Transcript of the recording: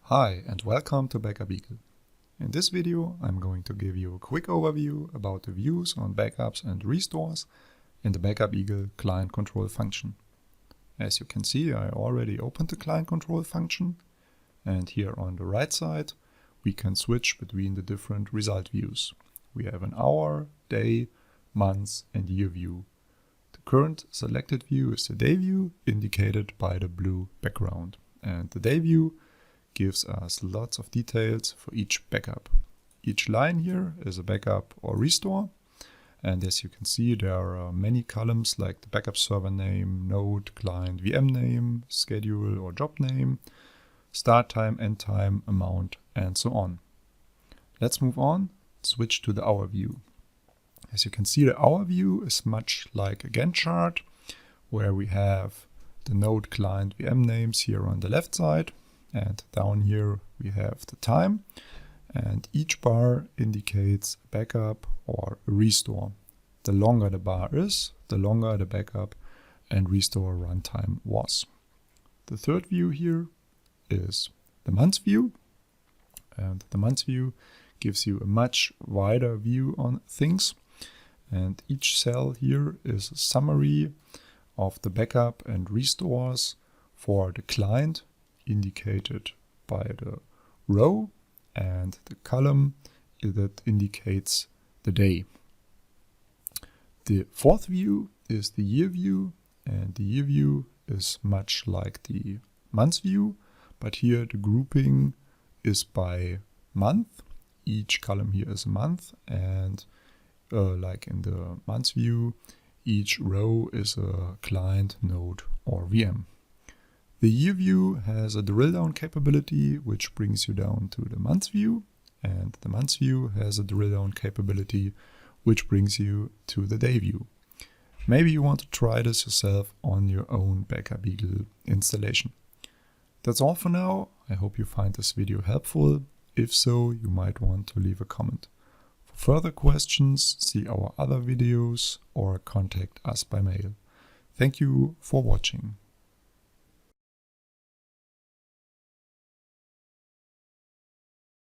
Hi and welcome to Backup Eagle. In this video I'm going to give you a quick overview about the views on backups and restores in the Backup Eagle client control function. As you can see, I already opened the client control function, and here on the right side we can switch between the different result views. We have an hour, day, month and year view. The current selected view is the day view, indicated by the blue background, and the day view gives us lots of details for each backup. Each line here is a backup or restore, and as you can see there are many columns like the backup server name, node, client, VM name, schedule or job name, start time, end time, amount and so on. Let's move on, switch to the hour view. As you can see, the hour view is much like a Gantt chart, where we have the node, client, VM names here on the left side, and down here we have the time, and each bar indicates a backup or a restore. The longer the bar is, the longer the backup and restore runtime was. The third view here is the month view, and the month view gives you a much wider view on things, and each cell here is a summary of the backup and restores for the client, indicated by the row, and the column that indicates the day. The fourth view is the year view, and the year view is much like the month view, but here the grouping is by month. Each column here is a month, and like in the month view, each row is a client, node or VM. The year view has a drill down capability, which brings you down to the month view, and the month view has a drill down capability, which brings you to the day view. Maybe you want to try this yourself on your own Backup Eagle installation. That's all for now. I hope you find this video helpful. If so, you might want to leave a comment. For further questions, see our other videos or contact us by mail. Thank you for watching.